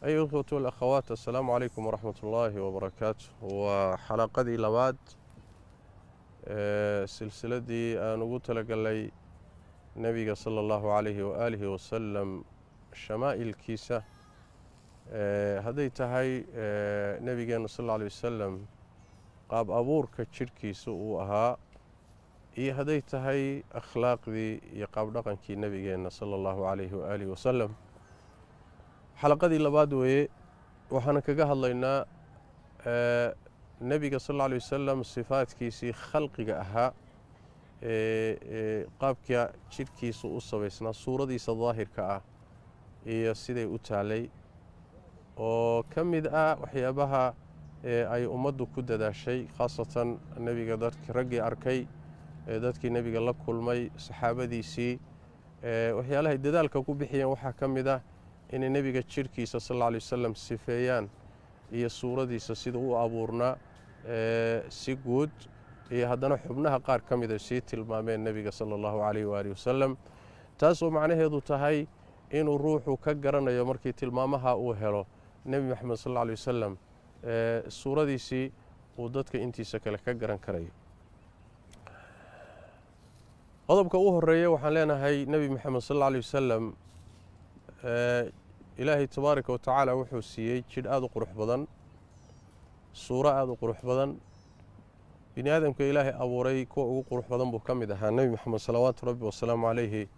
أيها الأخوة والأخوات، السلام عليكم ورحمة الله وبركاته. وحلقة دي لباد سلسلة دي نقول لقلي نبي صلى الله عليه وآله وسلم شمائل كيسة هديتهاي نبي صلى الله عليه وسلم قاب أبور كتشركي سوءها هديتهاي أخلاق ذي يقاب رقم كي نبي صلى الله عليه وآله وسلم. حلقة labaad weeye waxaan kaga hadlaynaa nabiga sallallahu alayhi wasallam sifaadkiisii khalqiga ahaa qaabka jirkiisa u sameysnaa suuradiisa daahirka ah iyo siday u taalay oo kamid ah waxyaabaha ay ummaddu ku dadaashay khaasatan nabiga dadkii ragii arkay dadkii nabiga la kulmay saxaabadiisii waxyaalaha dadaalka ku bixiyeen waxa kamid ah in nabiga jirkiisa sallallahu alayhi wasallam sifeeyaan iyo suuradiisa sida uu abuurnaa si guud iyo haddana xubnaha qaar kamid ah si tilmaameen nabiga sallallahu alayhi wa alihi wasallam taas oo macnaheedu tahay inuu ruuxu ka garanayo markii tilmaamaha uu helo nabi maxamed sallallahu alayhi wasallam suuradiisii uu dadka intiisa kale ka garan karayo. qodobka uu horeeyay waxaan leenahay nabi maxamed sallallahu alayhi wasallam إلهي تبارك وتعالى وحوسيي جد آذو قروح بدن سورة آذو قروح بدن بني آدم كإلهي أبوري كو قروح بدن بكامدها النبي محمد صلوات ربي والسلام عليه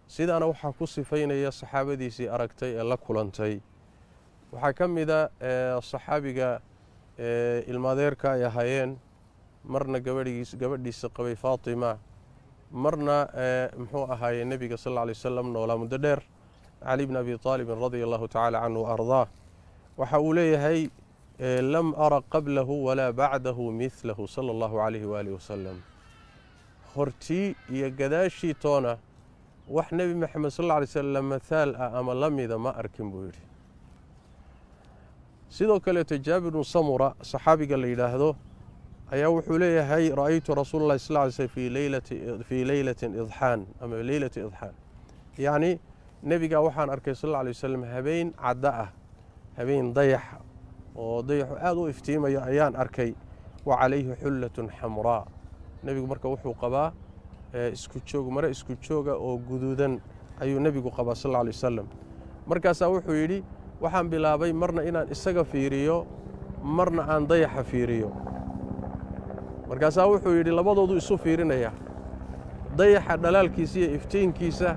سيدا أنا وحا كصفين يا صحابة ديسي أركتي ألا كولانتي وحا كمدا الصحابي الماديركا يا هايين مرنا قبل قبي فاطمة مرنا محوء هاي النبي صلى الله عليه وسلم ولا مددر علي بن أبي طالب رضي الله تعالى عنه وأرضاه وحوليه لم أرى قبله ولا بعده مثله صلى الله عليه وآله وسلم خرتي يقداشي تونا وحنبي محمد صلى الله عليه وسلم مثال أما لم إذا ما أركن بويري سيدو كالي جابر بن سمرة صحابي قال لي لهذو أيا وحوليه رأيت رسول الله صلى الله عليه وسلم في ليلة إضحان أما ليلة إضحان يعني نبيga waxaan arkay sallallahu alayhi wasallam habeen cadda ah habeen dayax oo dayaxu aad u iftiimayo ayaan arkay wa alayhi hullatun hamra nabigu marka wuxuu qabaa isku jooga oo guduudan ayuu nabigu qabaa sallallahu alayhi wasallam markaas wuxuu yiri waxaan bilaabay marna inaan isaga fiiriyo marna aan dayaxa fiiriyo markaas wuxuu yiri labadoodu isu fiirinaya dayaxa dhalaalkiisa iyo iftiinkiisa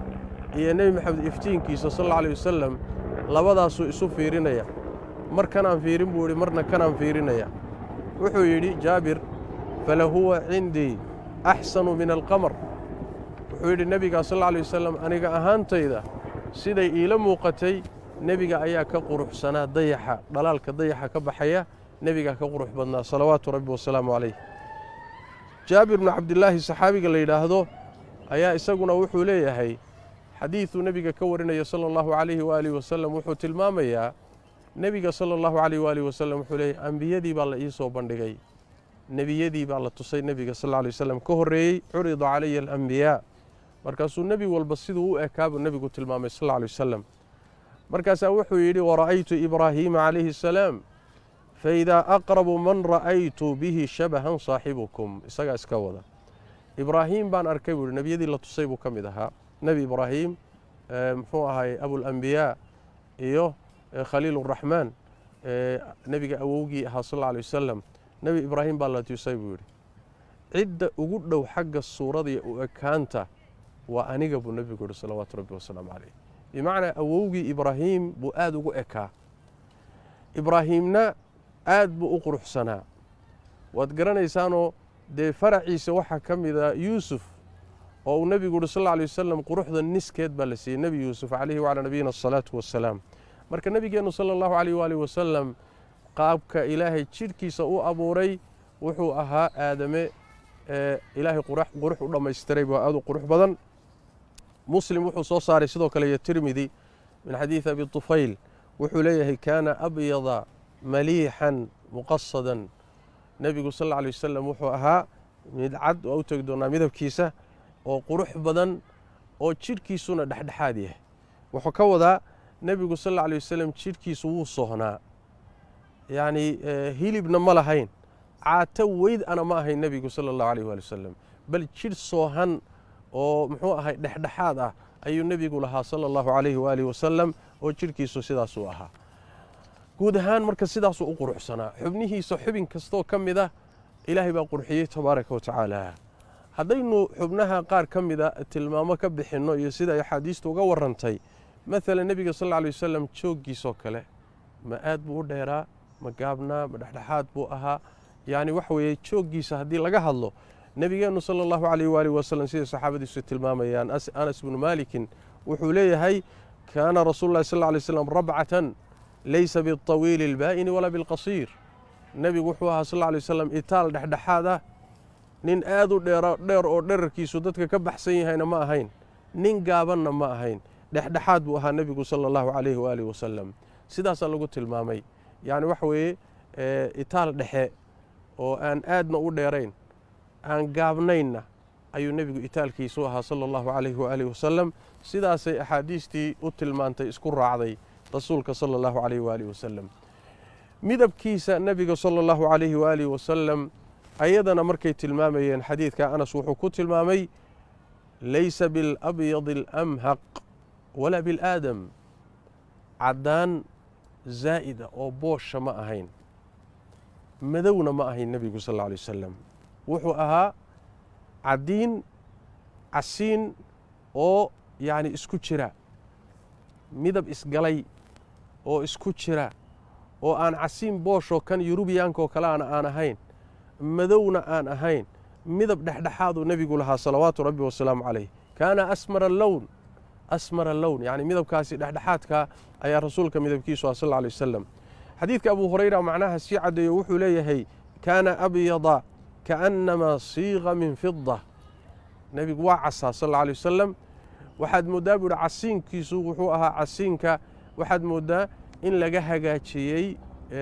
iyo nabi maxamed iftiinkiisa sallallahu alayhi wasallam labadaasu isu fiirinaya markan aan fiirin buu yiri marna kan aan fiirinaya wuxuu yiri jaabir falahu indi ahsanu min alqamar wuxuu yiri nabiga sallallahu alayhi wasallam aniga ahaantayda siday ila muuqatay nabiga ayaa ka quruxsanaa dayaxa dhalaalka dayaxa ka baxaya nabiga ka qurux badnaa salawaatu rabbi wasalaamu alayhi. jaabir ibn abdullah saxaabiga la yiraahdo ayaa isaguna wuxuu leeyahay حديث نبيك كورنا صلى الله عليه وآله وسلم وحوت المامية نبيك صلى الله عليه وآله وسلم وحولي أنبيادي بالله إيسو بندقي نبيادي بالله تصيد نبيك صلى الله عليه وسلم كهري عرض علي الأنبياء مركز النبي والبصيد هو أكاب النبي قلت المامي صلى الله عليه وسلم مركز أوحي ورأيت إبراهيم عليه السلام فإذا أقرب من رأيت به شبها صاحبكم إساقا إسكاوذا إبراهيم بان أركب نبيادي الله تصيبه كمدها نبي إبراهيم محوها أبو الأنبياء إيوه خليل الرحمن نبي أووجي صلى الله عليه وسلم نبي إبراهيم بالله يسيبه عدة وجود له حق الصورة دي وكانت وأنيق أبو النبي قول صلوات ربي والسلام عليه بمعنى أووجي إبراهيم بؤاد وأكا إبراهيمنا آد بأقرح سنة وتقرن إنسانه ده فرعي سوحة كم إذا يوسف oo nabigu sallallahu alayhi wasallam quruxda niskeed baa la siiyay nabi yuusuf alayhi wa ala nabiyina salatu wassalaam marka nabigeenu sallallahu alayhi wa alihi wasallam qaabka ilaahay jirkiisa u abuuray wuxuu ahaa aadame ilaahay qurux u dhameystiray baa aad u qurux badan muslim wuxuu soo saaray sidoo kale iyo tirmidhi min hadith abi tufayl wuxuu leeyahay kana abyada malihan muqassadan nabigu sallallahu alayhi wasallam wuxuu ahaa mid cad oo u tag doona midabkiisa oo qurux badan oo jirkiisuna dhaxdhaxaad yahay wuxuu ka wadaa nebigu sal alla alay wasalam jidhkiisu wuu sohnaa yacni hilibna ma lahayn caato weyd ana ma ahayn nebigu sala allahu alayh waali wasalam bal jidh soohan oo muxuu ahay dhexdhexaad ah ayuu nebigu lahaa sala allahu calayhi waalihi wasalam oo jidhkiisu sidaasuu ahaa guud ahaan marka sidaasuu u quruxsanaa xubnihiisa xubin kastoo ka mid ah ilaahay baa qurxiyey tabaaraka wa tacaala haddaynu xubnaha qaar ka mida tilmaamo ka bixinno iyo sida ay axaadiistu uga warrantay maalan nebiga sal alla alay wasalam jooggiisoo kale ma aad buu u dheeraa ma gaabnaa ma dhexdhexaad buu ahaa yacni waxa weeye jooggiisa haddii laga hadlo nebigeennu sala allahu calayh waalihi wasalam sida saxaabadiisu tilmaamayaan anas bnu maalikin wuxuu leeyahay kaana rasuulu llahi sal alla alay slam rabcatan laysa bialtawiili albaa'ini walaa bilqasiir nebigu wuxuu ahaa sal alla alay wasalam itaal dhexdhexaad ah nin aad u dheer oo dherarkiisu dadka ka baxsan yahayna ma ahayn nin gaabanna ma ahayn dhexdhexaad buu ahaa nebigu sala allahu calayhi waalihi wasalam sidaasaa lagu tilmaamay yacni waxa weeye itaal dhexe oo aan aadna u dheerayn aan gaabnaynna ayuu nebigu itaalkiisu ahaa sala allahu calayhi waalihi wasalam sidaasay axaadiistii u tilmaantay isku raacday rasuulka sala allahu calayhi waalihi wasalam midabkiisa nebiga sala allahu calayhi waalihi wasalam ayadana markay tilmaamayeen xadiidka anas wuxuu ku tilmaamay laysa bialabyadi alamhaq walaa bilaadam caddaan zaa'ida oo boosha ma ahayn madowna ma ahayn nebigu sal alla alay wasalam wuxuu ahaa caddiin casiin oo yacni isku jira midab isgalay oo isku jira oo aan casiin booshoo kan yurubiyaankaoo kaleana aan ahayn madowna aan ahayn midab dhexdhexaaduu nebigu lahaa salawaatu rabbi wasalaamu calayh kaana asmara allown yacni midabkaasi dhexdhexaadka ayaa rasuulka midabkiisu ah sal alla alay wasalam xadiidka abu hurayra macnaha sii caddeeyo wuxuu leeyahay kaana abyada kaannamaa siiqa min fida nebigu waa casaa sal alla alay wasalam waxaad mooddaa buu ihi casiinkiisu wuxuu ahaa casiinka waxaad mooddaa in laga hagaajiyey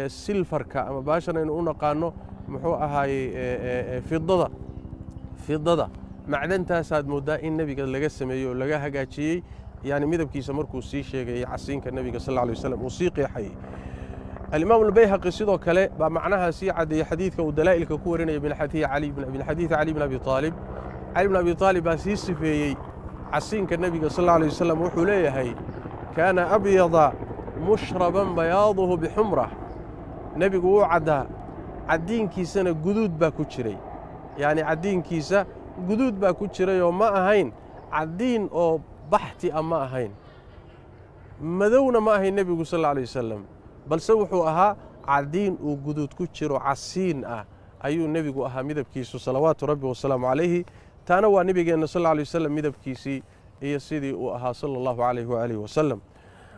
silfarka ama baashan aynu u naqaano muxuu ahaayey fidada macdantaasaad mooddaa in nebiga laga sameeyey oo laga hagaajiyey yani midabkiisa markuu sii sheegayey casiinka nebiga sal alla alay wasalam uu sii qeexayey alimaam albayhaqi sidoo kale baa macnaha sii caddeeyey xadiidka uu dalaa'ilka ku warinaya min xadiidi cali bn abi aalib cali bn abi aalib baa sii sifeeyey casiinka nebiga sal alla alay wasalam wuxuu leeyahay kaana abyada mushraban bayaaduhu bixumrah nebigu wuu caddaa caddiinkiisana guduud baa ku jiray yacni caddiinkiisa guduud baa ku jirayoo ma ahayn caddiin oo baxti ah ma ahayn madowna ma ahayn nebigu sal alla alay wasalam balse wuxuu ahaa caddiin uu guduud ku jiro casiin ah ayuu nebigu ahaa midabkiisu salawaatu rabbi wasalaamu calayhi taana waa nebigeenna sal alla alay wasalam midabkiisii iyo sidii uu ahaa sala allahu calayhi waaalihi wasalam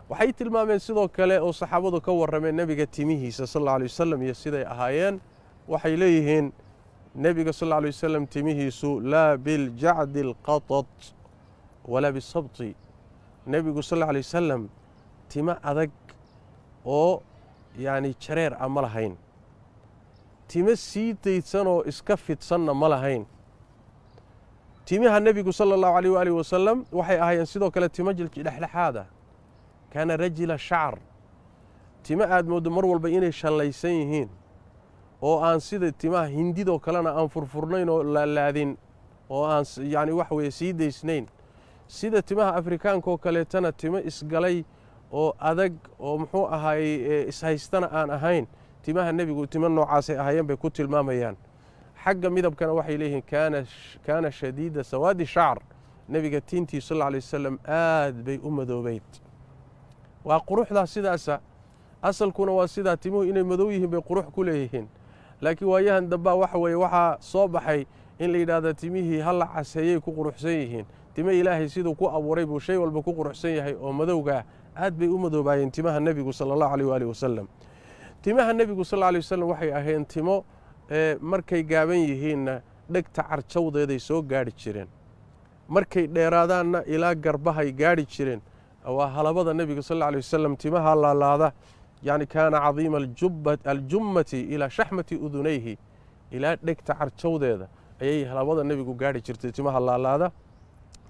waxay tilmaameen sidoo kale oo saxaabadu ka warrameen nebiga timihiisa sal alla alay wasalam iyo siday ahaayeen waxay leeyihiin nebiga sal alla alay wasalam timihiisu laa biljacdi alqatat walaa bisabti nebigu sal alla alay wasalam timo adag oo yacni jareer ah ma lahayn timo sii daydsanoo iska fidsanna ma lahayn timiha nebigu sala allahu calayh waalihi wasalam waxay ahaayeen sidoo kale timo jilji dhexdhexaada kaana rajila shacr timo aad mooddo mar walba inay shallaysan yihiin oo aan sida timaha hindidoo kalena aan furfurnayn oo laalaadin oo aan yacni waxa weeye sii daysnayn sida timaha afrikaankaoo kaleetana timo isgalay oo adag oo muxuu ahaayey ishaystana aan ahayn timaha nebigu timo noocaasay ahaayeen bay ku tilmaamayaan xagga midabkana waxay leeyihiin kaana shadiida sawaadi shacr nebiga tiintii sal alla alay wasalam aad bay u madoobayd waa quruxdaa sidaasa asalkuna waa sidaa timuhu inay madow yihiin bay qurux ku leeyihiin laakiin waayahan dambaa waxa weeye waxaa soo baxay in la yidhaahda timihii halla caseeyey ku quruxsan yihiin timo ilaahay siduu ku abuuray buu shay walba ku quruxsan yahay oo madowgaa aad bay u madoobaayeen timaha nebigu sala allahu calayh waalihi wasalam timaha nebigu sal alla alay wasalam waxay ahayn timo markay gaaban yihiinna dhegta carjawdeeday soo gaadhi jireen markay dheeraadaanna ilaa garbahay gaadhi jireen waa halabada nebiga sal alla alay wasalam timaha laalaada yacni kaana cadiima aljummati ilaa shaxmati udunayhi ilaa dhegta carjawdeeda ayay halabada nebigu gaadhi jirtay timaha laalaada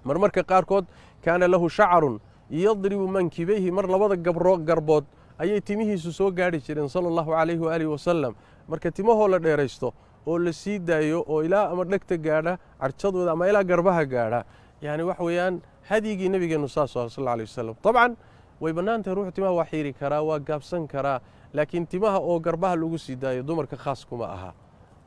marmarka qaarkood kaana lahu shacarun yadribu mankibayhi mar labada garbood ayay timihiisu soo gaadhi jireen sala allahu calayhi waaalihi wasalam. marka timahoo la dheeraysto oo la sii daayo oo ilaa ama dhegta gaadha carjadooda ama ilaa garbaha gaadha, yani wax weeyaan hadyigii nebigeennu saas sal alla alay wasalam. dabcan way bannaan tahay ruux timaha waa xiiri karaa, waa gaabsan karaa, laakiin timaha oo garbaha lagu sii daayo dumarka khaas kuma aha.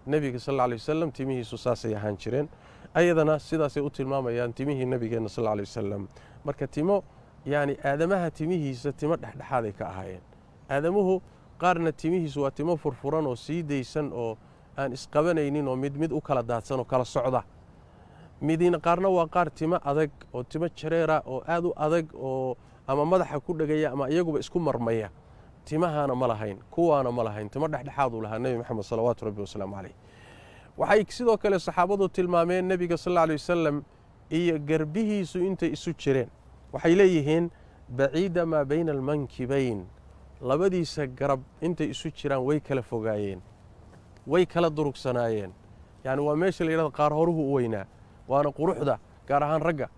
nebiga sal alla alay wasalam timihiisu saasay ahaan jireen, ayadana sidaasay u tilmaamayaan timihii nebigeenna sal alla alay wasalam. marka timo yani aadamaha timihiisa timo dhexdhexaaday ka ahaayeen. aadamuhu qaarna timihiisu waa timo furfuran oo sii daysan oo aan isqabanaynin oo mid u kala daadsan oo kala socda. midina qaarna waa qaar timo adag oo timo jareera oo aad u adag oo ama madaxa ku dhegaya ama iyaguba isku marmaya. timahaana ma lahayn, kuwaana ma lahayn, timo dhexdhexaad uu lahaa nebi moxamed salawaatu rabbi wasalaamu caleyh. waxay sidoo kale saxaabadu tilmaameen nebiga sal alla alay wasalam iyo garbihiisu intay isu jireen. waxay leeyihiin baciida maa bayna almankibayn, labadiisa garab intay isu jiraan way kala fogaayeen, way kala durugsanaayeen. yani waa meesha la yidhahdo qaar horuhu u weynaa, waana quruxda gaar ahaan ragga.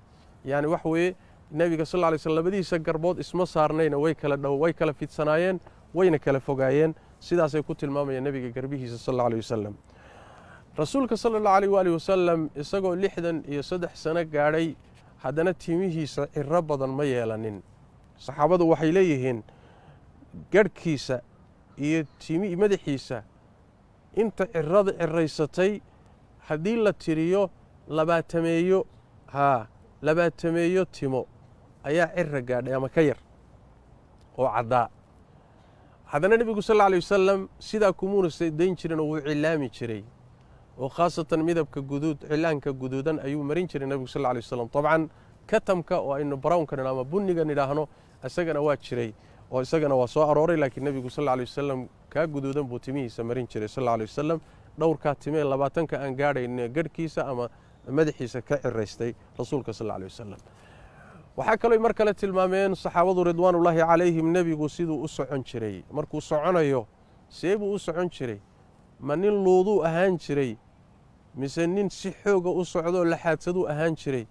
yani wax weeye nebiga sal alla alay slam labadiisa garbood isma saarnayna way kala fidsanaayeen, wayna kala fogaayeen. sidaasay ku tilmaamayeen nebiga garbihiisa sal alla alay wasalam. rasuulka sala allahu alayh waali wasalam isagoo 63 sano gaadhay haddana timihiisa ciro badan ma yeelanin. saxaabadu waxay leeyihiin garhkiisa iyo madaxiisa inta cirada ciraysatay haddii la tiriyo labaatameeyo timo ayaa cira gaadhay ama ka yar oo caddaa. haddana nebigu sal alla alay wasalam sidaa kumuuna dayn jirin oo wuu cilaami jiray, oo khaasatan midabka guduud cilaanka guduudan ayuu marin jiray nebigu sal alla alay wasalam. dabcan katamka oo aynu brownka ama bunniga nidhaahno isagana waa jiray oo isagana waa soo arooray, laakiin nebigu sal alla alay wasalam kaa guduudan buu timihiisa marin jiray sal alla alay wasalam. dhowrkaa timee 20ka aan gaadhayn garhkiisa ama madaxiisa ka ciraystay rasuulka sal alla alay wasalam. waxaa kaloo mar kale tilmaameen saxaabadu ridwaanullaahi calayhim nebigu siduu u socon jiray. markuu soconayo see buu u socon jiray? ma nin luuduu ahaan jiray mise nin si xooga u socdoo laxaadsaduu ahaan jiray?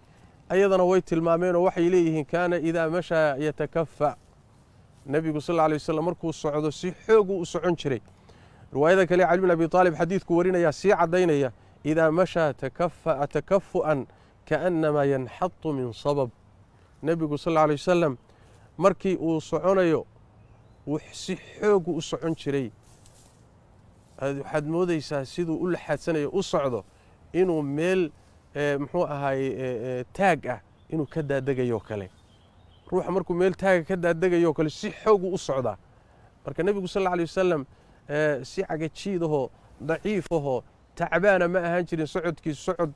ayadana way tilmaameenoo waxay leeyihiin kaana idaa mashaa yatakafa. nebigu sal alla alay wasalam markuu socdo si xooguu u socon jiray. riwaayada kale cali bin abi aalib xadiidku warinayaa sii caddaynaya idaa mashaa takafa'a takafu'an kaannamaa yanxatu min sabab. nebigu sal alla alay wasalam markii uu soconayo si xoogu u socon jiray, waxaad moodaysaa siduu u laxaadsanayo u socdo inuu meel muxuu ahaay taag ah inuu ka daadegayoo kale. ruuxa markuu meel taaga ka daadegayoo kale si xoogu u socdaa. marka nebigu sal alla alay wasalam si cagajiidahoo daciifahoo tacbaana ma ahaan jirin. socodkiisu socod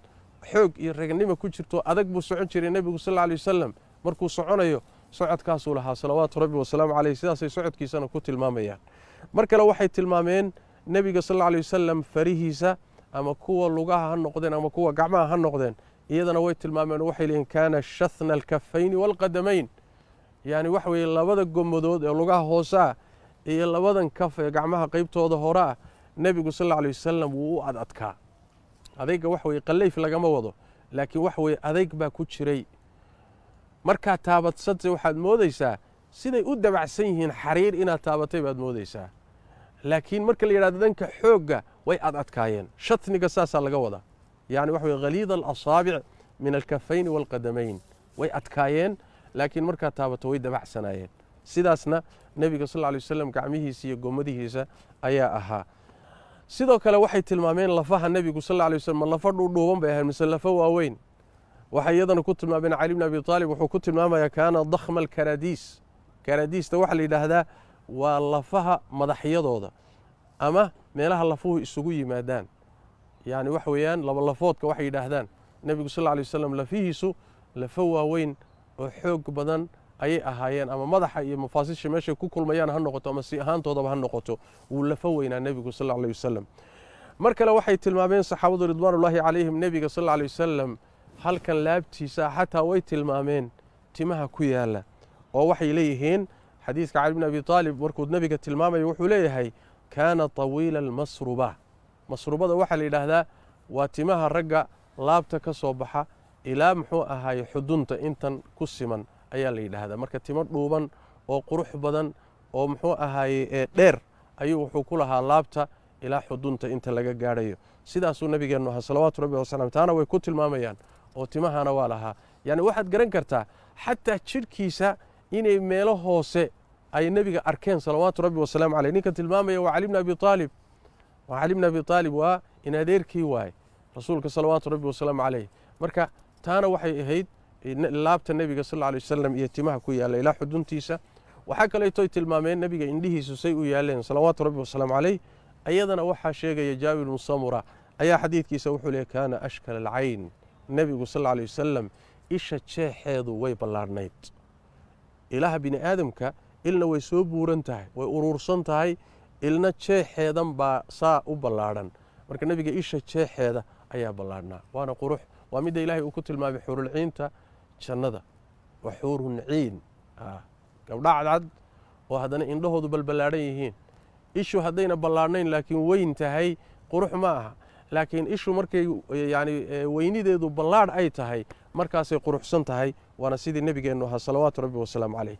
xoog iyo ragnimo ku jirto adag buu socon jiray nebigu sal alla alay wasalam. markuu soconayo socodkaasuu lahaa salawaatu rabbi wasalaamu caleyh. sidaasay socodkiisana ku tilmaamayaan. mar kale waxay tilmaameen nebiga sal alla alay wasalam farihiisa ama kuwa lugaha ha noqdeen ama kuwa gacmaha ha noqdeen, iyadana way tilmaameen oo waxay leeyihin kaana shathna alkafayni waalqadamayn. yani waxa weeye labada gomadood ee lugaha hoose ah iyo labadan kaf ee gacmaha qaybtooda hore ah nebigu sal alla alay wasalam wuu u adadkaa. adayga wax weye qallayf lagama wado, laakiin wax weye adayg baa ku jiray. markaa taabadsate waxaad moodaysaa siday u dabacsan yihiin xariir inaad taabatay baad moodaysaa, laakiin marka la yidhahdo danka xoogga way adadkaayeen. shatniga saasaa laga wadaa. yani waxa weye khaliida alasaabic min alkafayni waalqadamayn, way adkaayeen, laakiin markaa taabato way dabacsanaayeen. sidaasna nebiga sal alla alay wasalam gacmihiisa iyo gomadihiisa ayaa ahaa. sidoo kale waxay tilmaameen lafaha nebigu sal alla alay wasalam ma lafo dhuudhuuban bay ahayn mise lafo waaweyn. waxay iyadana ku tilmaameen cali bn abi aalib wuxuu ku tilmaamayaa kaana dakhma alkaradiis. karadiista waxaa la yidhaahdaa waa lafaha madaxyadooda ama meelaha lafuhu isugu yimaadaan. yani wax weeyaan labalafoodka waxay yidhaahdaan. nebigu sal alla alay wasalam lafihiisu lafo waaweyn oo xoog badan ayay ahaayeen, ama madaxa iyo mafaasisha meeshay ku kulmayaan ha noqoto ama si ahaantoodaba ha noqoto, wuu lafo weynaa nebigu sal alla alay wasalam. mar kale waxay tilmaameen saxaabadu ridwaanullaahi calayhim nebiga sal alla alay wasalam halkan laabtiisa xataa way tilmaameen timaha ku yaala, oo waxay leeyihiin xadiiska cali bn abi aalib markuu nebiga tilmaamayo wuxuu leeyahay kaana طawiila almasruba. masrubada waxaa la yidhaahdaa waa timaha ragga laabta ka soo baxa ilaa muxuu ahaaye xudunta intan ku siman ayaa la yidhaahdaa. marka timo dhuuban oo qurux badan oo muxuu ahaaye dheer ayuu wuxuu ku lahaa laabta ilaa xudunta inta laga gaadhayo. sidaasuu nabigeennu ahaa salawaatu rabbi wasalaam. taana way ku tilmaamayaan oo timahana waa lahaa. yani waxaad garan kartaa xataa jidhkiisa inay meelo hoose ay nebiga arkeen salawaatu rabbi wasalaamu caleyh. ninka tilmaamaya waa cali bni abi aalib. waa cali bni abi aalib, waa in adeerkii waaye rasuulka salawaatu rabbi wasalaamu caleyh. marka taana waxay ahayd laabta nebiga sal alay wasalam iyo timaha ku yaalla ilaa xuduntiisa. waxaa kaleetoy tilmaameen nebiga indhihiisu say u yaaleen salawaatu rabbi wasalaamu caleyh. ayadana waxaa sheegaya jaabir bnu samura ayaa xadiidkiisa wuxuu leeyay kaana ashkal alcayn. nebigu sal alay wasalam isha jeexeedu way ballaadhnayd. ilaha bini aadamka ilna way soo buuran tahay, way uruursan tahay, ilna jeexeedan baa saa u ballaadhan. marka nebiga isha jeexeeda ayaa ballaadhnaa, waana qurux. waa midda ilaahay uu ku tilmaamay xuurulciinta jannada. wa xuurun ciin, gabdha cadcad oo haddana indhahoodu balballaadhan yihiin. ishu haddayna ballaadhnayn laakiin weyn tahay qurux ma aha. laakiin ishu markay yani weynideedu ballaadh ay tahay markaasay quruxsan tahay. waana sidii nebigeennu ahaa salawaatu rabbi wasalaamu caleyh.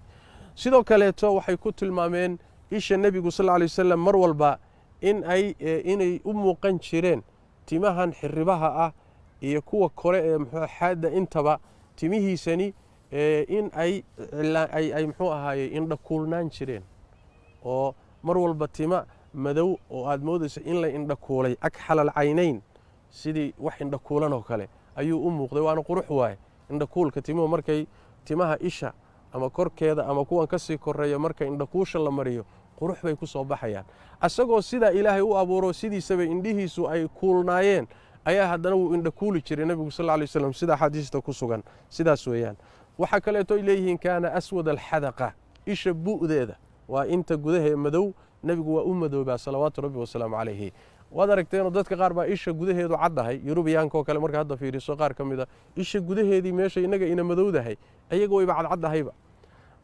sidoo kaleeto waxay ku tilmaameen isha nebigu sal alay wasalam mar walba inay u muuqan jireen timahan xiribaha ah iyo kuwa kore ee muxuu xaadda intaba timihiisani in ay muxuu ahaaye indhakuulnaan jireen. oo mar walba tima madow oo aad moodayso in la indhakuulay agxalal caynayn, sidii wax indhakuulan oo kale ayuu u muuqday. waana qurux waaye indhakuulka timuhu markay timaha isha ama korkeeda ama kuwan ka sii koreeya marka indhakuusha la mariyo qurux bay ku soo baxayaan. asagoo sidaa ilaahay u abuuro sidiisaba indhihiisu ay kuulnaayeen ayaa haddana wuu indhakuuli jiray nebigu sal alay wasalam sida axaadiista ku sugan. sidaas weeyaan. waxaa kaleeto ay leeyihiin kaana aswad alxadaqa. isha bu'deeda waa inta gudahee madow. nebigu waa u madoobaa salawaatu rabbi wasalaamu calayhi. waad aragteenoo dadka qaar baa isha gudaheedu caddahay. yurubiyaanka oo kale marka hadda fiiriso qaar ka mid a isha gudaheedii meesha innaga ina madowdahay ayaga wayba cadcaddahayba.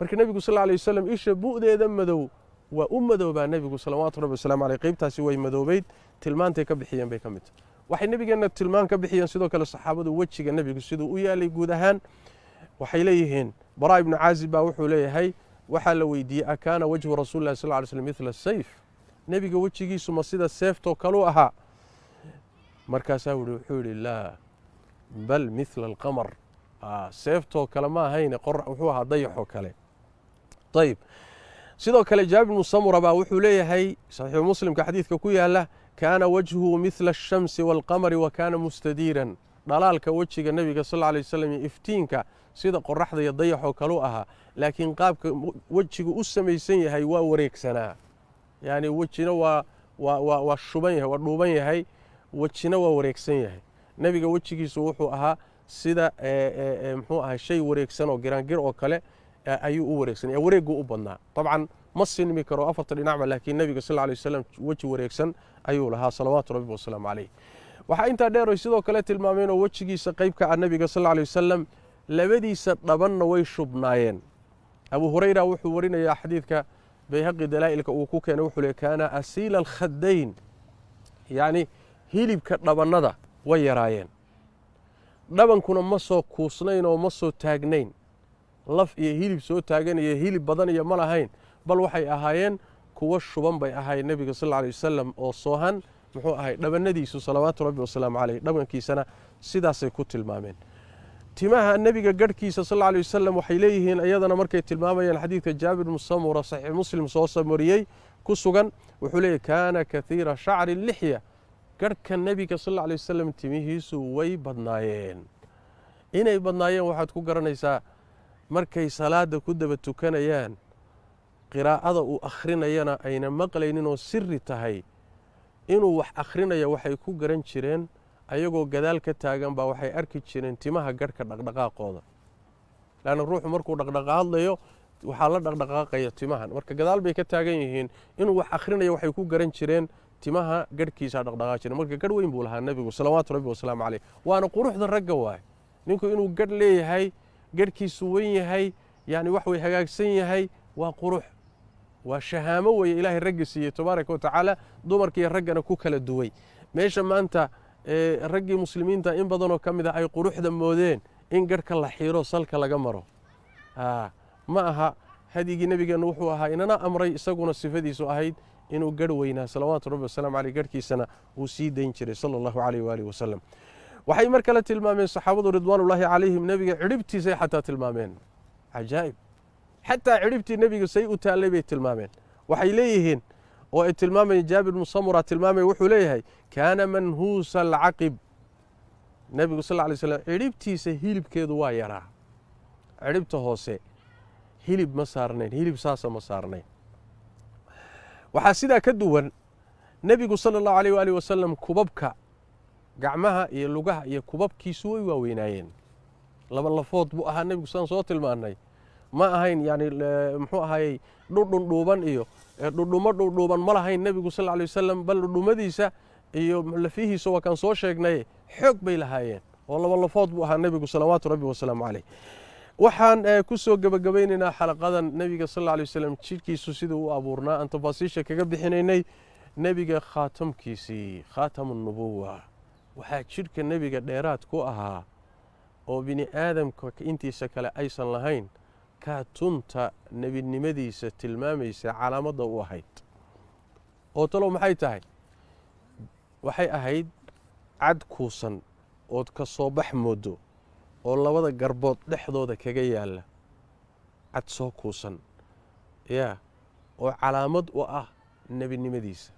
marka nebigu sal alay wasalam isha bu'deeda madow waa u madoobaa nebigu salawaatu rabbi wasalaamu caleyh. qaybtaasi way madoobayd. tilmaantay ka bixiyeen bay ka mid tahay. waxay nebigeenna tilmaan ka bixiyeen sidoo kale saxaabadu wejiga nebigu siduu u yaalay guud ahaan. waxay leeyihiin baraa ibnu caazib baa wuxuu leeyahay waxaa la weydiiyey akaana wajhu rasuuli llahi sal ly slm midla sayf. nebiga wejigiisu ma sida seeftoo kaluu ahaa? markaasaa wuxuu yidhi laa bal midla alqamar. seeftoo kale ma ahayne wuxuu ahaa dayaxoo kale. ayb sidoo kale jaabir bnu samura baa wuxuu leeyahay saxiixu muslimka xadiidka ku yaala kaana wajhuhu midla ashamsi waalqamari wa kaana mustadiiran. dhalaalka wejiga nebiga sal alay wasalam iyo iftiinka sida qoraxda iyo dayaxoo kaluu ahaa, laakiin qaabka wejigu u samaysan yahay waa wareegsanaa. yani wejina waa shuban yahay, waa dhuuban yahay, wejina waa wareegsan yahay. nebiga wejigiisu wuxuu ahaa sida muxuu ahaa shay wareegsan oo giraangir oo kale ayuu u wareegsan. wareeguu u badnaa. dabcan ma sinmi karo afarta dhinacba, laakiin nebiga sal alay wasalam weji wareegsan ayuu lahaa salawaatu rabbi wasalaamu caleyh. waxaa intaa dheer oy sidoo kale tilmaameen oo wejigiisa qayb ka ah nebiga sal alay wasalam labadiisa dhabanna way shubnaayeen. abu hurayra wuxuu warinayaa xadiidka bayhaqi dalaa'ilka uu ku keenay wuxuu leey kaana asiila alkhadayn. yacni hilibka dhabannada way yaraayeen. dhabankuna ma soo kuusnayn oo ma soo taagnayn. laf iyo hilib soo taagan iyo hilib badan iyo ma lahayn, bal waxay ahaayeen kuwo shuban bay ahaayeen nebiga sal alay wasalam oo soohan muxuu ahay dhabannadiisu salawaatu rabbi wasalaamu caleyh. dhabankiisana sidaasay ku tilmaameen. timaha nebiga garhkiisa sal alay wasalam waxay leeyihiin iyadana markay tilmaamayaan xadiidka jaabir bnu samura saxiix muslim soo samariyey ku sugan wuxuu leeyahy kaana kathiira shacri lixya. garhka nebiga sal alay wasalam timihiisu way badnaayeen. inay badnaayeen waxaad ku garanaysaa markay salaada ku daba tukanayaan qiraa'ada uu akhrinayana ayna maqlaynin oo siri tahay. inuu wax akhrinayo waxay ku garan jireen ayagoo gadaal ka taagan baa waxay arki jireen timaha garhka dhaqdhaqaaqooda. laanna ruuxu markuu dhaqdhaqaaqadlayo waxaa la dhaqdhaqaaqaya timahan. marka gadaal bay ka taagan yihiin. inuu wax akhrinayo waxay ku garan jireen timaha garhkiisa dhaqdhaqaaq jireen. marka garh weyn buu lahaa nebigu salawaatu rabbi wasalaamu caleyh. waana quruxda ragga waaye. ninku inuu garh leeyahay, garhkiisu weyn yahay, yani wax way hagaagsan yahay, waa qurux. waa shahaamo weeye ilaahay ragga siiyey tabaaraka wa tacaala. dumarkiiyo raggana ku kala duway. meesha maanta raggii muslimiinta in badanoo ka mid a ay quruxda moodeen in garhka la xiiro salka laga maro. ma aha hadigii nabigeenu wuxuu ahaa inana amray isaguna sifadiisu ahayd inuu gar weynaa salawaatu rabbi wasalaamu calayh garhkiisana uu sii dayn jiray sala allahu calayh waalihi wasalam waxay mar kale tilmaameen saxaabadu ridwaanullaahi calayhim nebiga cidhibtiisay xataa tilmaameen cajaa'ib xataa cidhibtii nebiga say u taallay bay tilmaameen waxay leeyihiin oo ay tilmaamayeen jaabir bnu samura tilmaamaya wuxuu leeyahay kaana manhuusa alcaqib nebigu sal lla lay slam cidhibtiisa hilibkeedu waa yaraa cidhibta hoose hilib ma saarnayn hilib saasa ma saarnayn waxaa sidaa ka duwan nebigu sala allahu alayh waalihi wasalam kubabka gacmaha iyo lugaha iyo kubabkiisu way waaweynaayeen laba lafood buu ahaa nebigu sidaan soo tilmaannay ma ahayn yani muxuu ahaayey dhudhundhuuban iyo dhudhumo dhudhuuban ma lahayn nebigu sal alay wasalam bal dhudhumadiisa iyo lafihiisa waa kaan soo sheegnay xoog bay lahaayeen oo laba lafood buu ahaa nebigu salawaatu rabbi wasalaamu calayh waxaan ku soo gebagabaynaynaa xalaqadan nebiga sal alay wasalam jidhkiisu siduu u abuurnaa aan tafaasiisha kaga bixinaynay nebiga khaatamkiisii khaatamu nubuwa waxaa jidhka nebiga dheeraad ku ahaa oo bini aadamka intiisa kale aysan lahayn kaatunta nebinimadiisa tilmaamaysa calaamadda u ahayd oo talow maxay tahay waxay ahayd cad kuusan ood ka soo bax moodo oo labada garbood dhexdooda kaga yaalla cad soo kuusan yaa oo calaamad u ah nebinimadiisa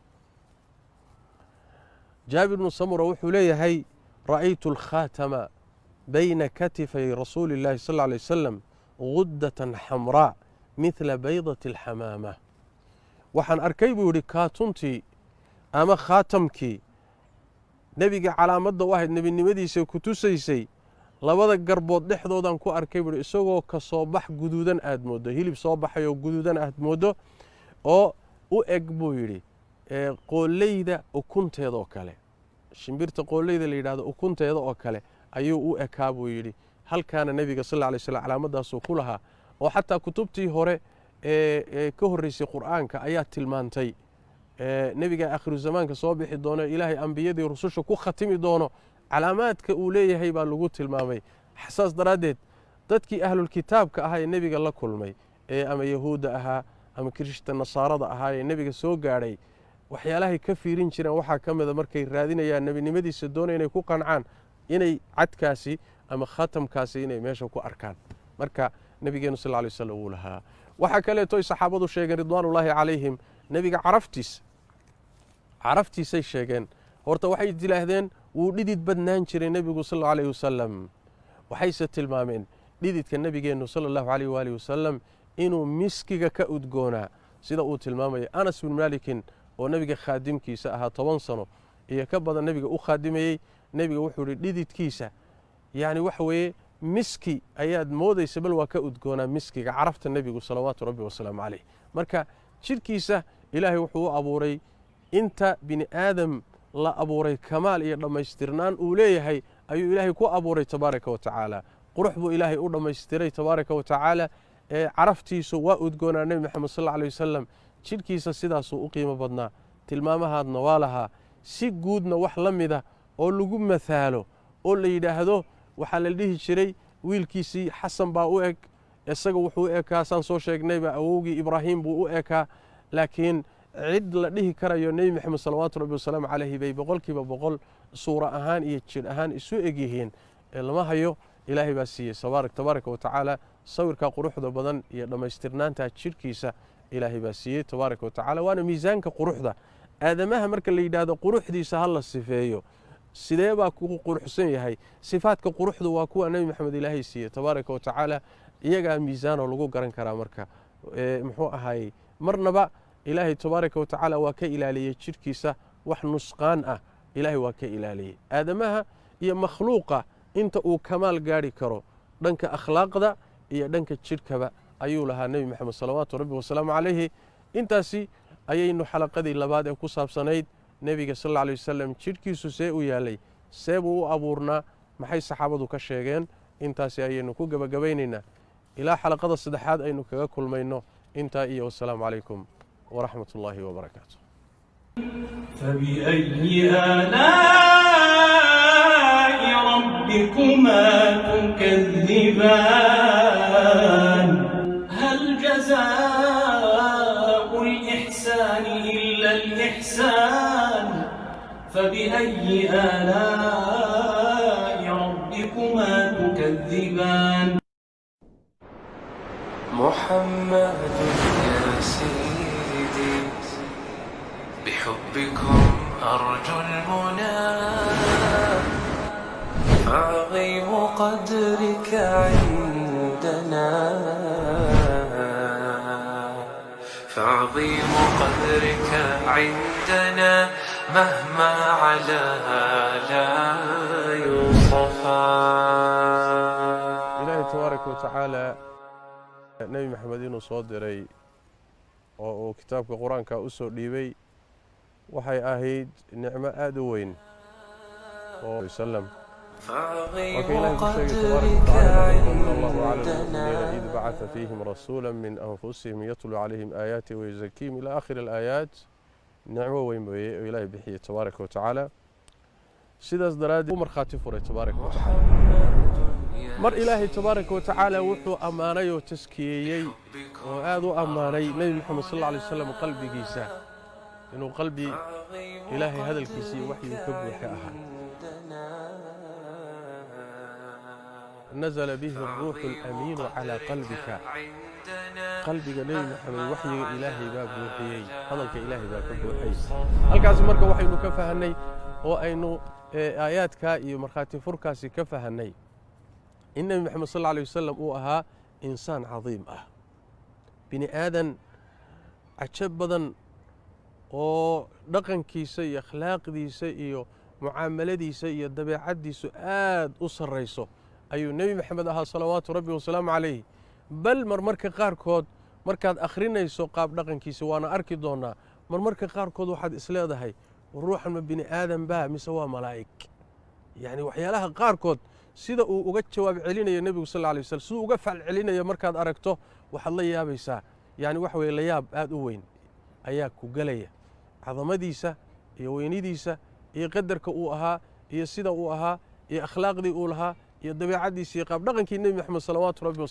jaabir bnu samura wuxuu leeyahay ra'aytu alkhaatama bayna katifay rasuuli illaahi sal alay wasalam guddatan xamraa midla baydati alxamaama waxaan arkay buu yidhi kaatuntii ama khaatamkii nebiga calaamadda u ahayd nebinimadiisa ku tusaysay labada garbood dhexdoodaan ku arkay buuhi isagoo ka soo bax guduudan aad mooddo hilib soo baxayoo guduudan aad mooddo oo u eg buu yidhi qooleyda ukunteedaoo kale shimbirta qooleyda la yidhahdo ukunteeda oo kale ayuu u ekaa buu yidhi halkaana nebiga sal lla lay slam calaamadaasuu ku lahaa oo xataa kutubtii hore ee ka horreysay qur'aanka ayaa tilmaantay nebiga akhiru zamaanka soo bixi doono ilaahay ambiyadii rususha ku khatimi doono calaamaadka uu leeyahay baa lagu tilmaamay saas daraaddeed dadkii ahlulkitaabka ahaa ee nebiga la kulmay ee ama yahuudda ahaa ama kirishta nasaarada ahaa ee nebiga soo gaadhay waxyaalahay ka fiirin jireen waxaa ka mida markay raadinayaan nebinimadiisa doona inay ku qancaan inay cadkaasi ama khatamkaasi inay meesha ku arkaan marka nebigeenu sal lla lay wasallam wuu lahaa waxaa kaleetoy saxaabadu sheegeen ridwaanullaahi calayhim nebiga caraftiisay sheegeen horta waxay dilaahdeen wuu dhidid badnaan jiray nebigu sal allau alayh wasalam waxayse tilmaameen dhididka nebigeennu sala allahu alayh waalihi wasalam inuu miskiga ka udgoonaa sida uu tilmaamaya anas bin maalikin oo nebiga khaadimkiisa ahaa 10 sano iyo ka badan nebiga u khaadimayey nebiga wuxuu yidhi dhididkiisa yacni waxa weeye miski ayaad moodaysa bal waa ka udgoonaa miskiga carafta nebigu salawaatu rabbi wasalaamu calayh marka jidhkiisa ilaahay wuxuu u abuuray inta bini aadam la abuuray kamaal iyo dhammaystirnaan uu leeyahay ayuu ilaahay ku abuuray tabaaraka wa tacaala qurux buu ilaahay u dhammaystiray tabaaraka wa tacaala caraftiisu waa udgoonaa nebi moxamed sal alla alay wasalam jidhkiisa sidaasuu u qiimo badnaa tilmaamahaadna waa lahaa si guudna wax la mida oo lagu mathaalo oo la yidhaahdo waxaa la dhihi jiray wiilkiisii xasan baa u eg isaga wuxuu u ekaa saan soo sheegnayba awowgii ibraahim buu u ekaa laakiin cid la dhihi karayo nebi moxamed salawaatu rabbi wasalaamu calayhi bay 100% suura ahaan iyo jidh ahaan isu egyihiin lama hayo ilaahay baa siiyey tabaaraka wa tacaala sawirkaa quruxda badan iyo dhammaystirnaantaa jidhkiisa ilaahay baa siiyey tabaaraka wa tacaala waana miisaanka quruxda aadamaha marka la yidhaahdo quruxdiisa ha la sifeeyo sidee baa ku quruxsan yahay sifaadka quruxdu waa kuwa nebi moxamed ilaahay siiyey tabaaraka wa tacaala iyagaa miisaanoo lagu garan karaa marka muxuu ahaayey marnaba ilaahay tabaaraka wa tacaala waa ka ilaaliyey jidhkiisa wax nusqaan ah ilaahay waa ka ilaaliyey aadamaha iyo makhluuqa inta uu kamaal gaari karo dhanka akhlaaqda iyo dhanka jidhkaba ayuu lahaa nebi moxamed salawaatu rabbi wasalaamu calayhi intaasi ayaynu xalaqadii labaad ee ku saabsanayd nebiga sal alla alay wasalam jidhkiisu see u yaalay see buu u abuurnaa maxay saxaabadu ka sheegeen intaasi ayaynu ku gebagabaynaynaa ilaa xalaqada saddexaad aynu kaga kulmayno intaa iyo wasalaamu calaykum ورحمة الله وبركاته. فبأي آلاء ربكما تكذبان هل جزاء الإحسان إلا الإحسان فبأي آلاء ربكما تكذبان محمد يا سيدي بحبكم أرجو المنى فعظيم قدرك عندنا فعظيم قدرك عندنا مهما علا لا يوصفا. إلهي تبارك وتعالى nebi maxamed inuu soo diray oo uu kitaabka qur-aanka u soo dhiibay waxay ahayd nicmo aad u weyn oo sallam فعظيم وكيله قدرك الله على عندنا المؤمنين إذ بعث فيهم رسولا من أنفسهم يتلو عليهم آياته ويزكيهم إلى آخر الآيات نعمة وين إلهي بحيه تبارك وتعالى sidaas daraaddeed umar khaati furay tabaaraka wa tacaala mar ilaahay tabaaraka wa tacaala wuxuu ammaanay oo taskiyeeyey oo aad u ammaanay nebi maxamed sallallahu alayhi wasallam qalbigiisa inuu qalbi ilaahay hadalkiisa iyo waxyigu ka buuxa ahaa نزل به الروح الأمين على قلبك قلبك نبي محمد وحي إلهي باب بوحيي هذلك إلهي باب بوحيي halkaas marka waxaynu ka fahanay oo aynu aayaadka iyo markhaati furkaasi ka fahanay in nabi maxamed sallallahu alayhi wasallam uu ahaa insaan cadiim ah bini aadan cajab badan oo dhaqankiisa iyo akhlaaqdiisa iyo mucaamaladiisa iyo dabeecadiisu aad u sarreyso ayuu nebi maxamed ahaa salawaatu rabbi wasalaamu calayh bal marmarka qaarkood markaad akhrinayso qaab dhaqankiisa waana arki doonaa marmarka qaarkood waxaad isleedahay ruuxan ma bini aadan baa mise waa malaa'ig yani waxyaalaha qaarkood sida uu uga jawaab celinayo nebigu sallallahu alayhi wasallam siduu uga faal celinayo markaad aragto waxaad la yaabaysaa yani wax weeye la yaab aad u weyn ayaa ku galaya cadamadiisa iyo weynidiisa iyo qadarka uu ahaa iyo sida uu ahaa iyo akhlaaqdii uu lahaa iyo dabeecadiisa iyo qaab dhaqankii nebi maxamed salawaatu rabbi